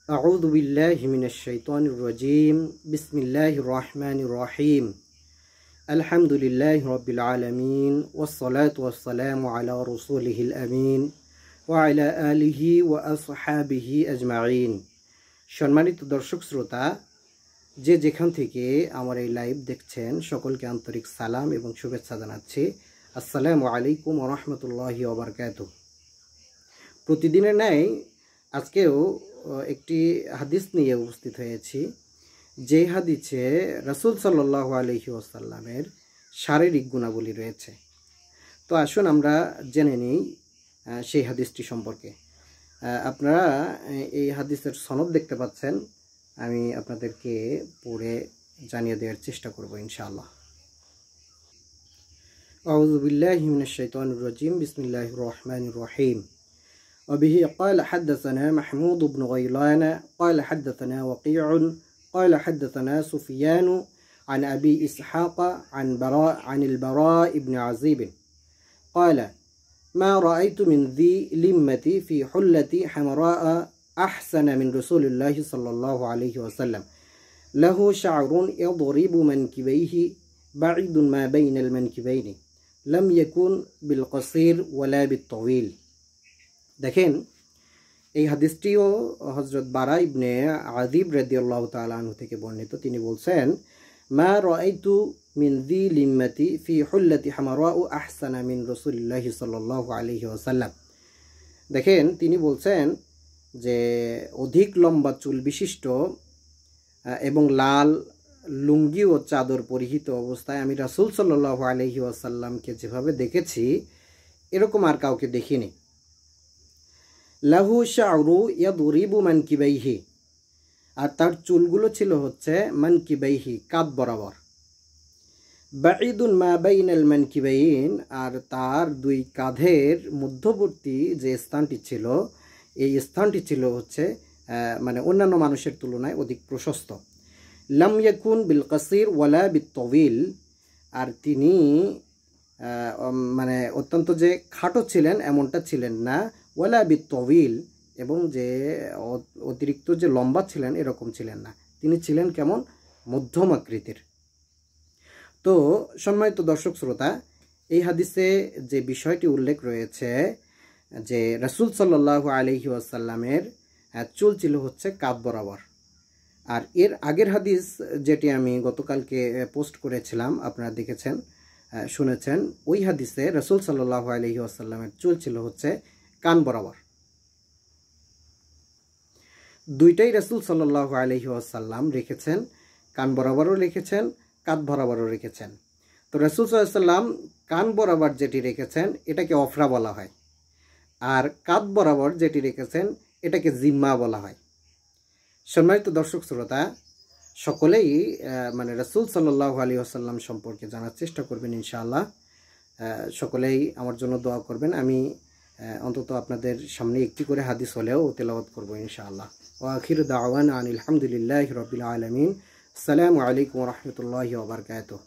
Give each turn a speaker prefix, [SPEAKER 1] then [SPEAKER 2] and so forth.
[SPEAKER 1] أعوذ بالله من الشيطان الرجيم بسم الله الرحمن الرحيم الحمد لله رب العالمين والصلاة والسلام على رسوله الأمين وعلى آله وأصحابه أجمعين সম্মানিত দর্শক শ্রোতা যে যেখান থেকে আমার এই লাইভ দেখছেন সকলকে আন্তরিক সালাম এবং শুভেচ্ছা জানাচ্ছি। আসসালামু আলাইকুম ওয়া রাহমাতুল্লাহি ওয়া বারাকাতুহু। প্রতিদিনের ন্যায় আজকেও একটি হাদিস নিয়ে উপস্থিত হয়েছি, যে হাদিসে রাসূল সাল্লাল্লাহু আলাইহি ওয়াসাল্লামের শারীরিক গুণাবলী রয়েছে। তো আসুন আমরা জেনে নিই সেই হাদিসটি সম্পর্কে। আপনারা এই হাদিসের সনদ দেখতে পাচ্ছেন, আমি আপনাদেরকে পড়ে জানিয়ে দেওয়ার চেষ্টা করব ইনশাআল্লাহ। আউযু বিল্লাহি মিনাশ শাইতানির রাজিম বিসমিল্লাহির রহমানির রহিম। وبه قال حدثنا محمود بن غيلان قال حدثنا وقيع قال حدثنا سفيان عن أبي إسحاق عن البراء بن عزيب قال ما رأيت من ذي لمة في حلة حمراء أحسن من رسول الله صلى الله عليه وسلم له شعر يضرب منكبيه بعيد ما بين المنكبين لم يكن بالقصير ولا بالطويل। দেখেন, এই হাদিসটিও হযরত বারা ইবনে আযিব রাদিয়াল্লাহু তাআলা আনহু থেকে বর্ণিত। তিনি বলছেন, মা রাআইতু মিন যী লিম্মাতি ফি হুল্লাতি হামারাউ আহসানা মিন রাসূলিল্লাহি সাল্লাল্লাহু আলাইহি ওয়াসাল্লাম। দেখেন, তিনি বলছেন যে অধিক লম্বা চুল বিশিষ্ট এবং লাল লুঙ্গি ও চাদর পরিহিত অবস্থায় আমি রাসূল সাল্লাল্লাহু আলাইহি ওয়াসাল্লামকে যেভাবে দেখেছি এরকম আর কাউকে দেখিনি। লাহু শা'রু ইয়াদরিবু মানকিবাইহি, আর তার চুলগুলো ছিল হচ্ছে মানকিবাইহি, কাঁধ বরাবর। বাঈদুন মা বাইনাল মানকিবাইন, আর তার দুই কাঁধের মধ্যবর্তী যে স্থানটি ছিল এই স্থানটি ছিল হচ্ছে মানে অন্যান্য মানুষের তুলনায় অধিক প্রশস্ত। লাম ইয়াকুন বিল কাসির ওয়ালা বিত তাওয়িল, আর তিনি মানে অত্যন্ত যে খাটো ছিলেন এমনটা ছিলেন না, ওয়ালা বিত তাওয়িল, এবং যে অতিরিক্ত যে লম্বা ছিলেন এরকম ছিলেন না। তিনি ছিলেন কেমন, মধ্যম আকৃতির। তো সম্মানিত দর্শক শ্রোতা, এই হাদিসে যে বিষয়টি উল্লেখ রয়েছে যে রাসূল সাল্লাল্লাহু আলাইহি ওয়াসাল্লামের চুল ছিল হচ্ছে কাঁধ বরাবর। আর এর আগের হাদিস যেটি আমি গতকালকে পোস্ট করেছিলাম, আপনারা দেখেছেন শুনেছেন, ওই হাদিসে রাসূল সাল্লাল্লাহু আলাইহি ওয়াসাল্লামের চুল ছিল হচ্ছে কান বরাবর। দুইটাই রাসূল সাল্লাল্লাহু আলাইহি ওয়াসাল্লাম রেখেছেন, কান বরাবরও রেখেছেন, কাঁধ বরাবরও রেখেছেন। তো রাসূল সাল্লাল্লাহু আলাইহি ওয়াসাল্লাম কান বরাবর যেটি রেখেছেন এটাকে অফরা বলা হয়, আর কাঁধ বরাবর যেটি রেখেছেন এটাকে জিম্মা বলা হয়। সম্মানিত দর্শক শ্রোতা, সকলেই মানে রাসূল সাল্লাল্লাহু আলাইহি ওয়াসাল্লাম সম্পর্কে জানার চেষ্টা করবেন ইনশাআল্লাহ। সকলেই আমার জন্য দোয়া করবেন। আমি অন্তত আপনাদের সামনে একটি করে হাদিস হলেও তেলাওয়াত করব ইনশাআল্লাহ। ওয়া আখিরু দাওয়ানা আনিল হামদুলিল্লাহি রাব্বিল আলামিন। আসসালামু আলাইকুম ওয়া রাহমাতুল্লাহি ওয়া বারাকাতুহু।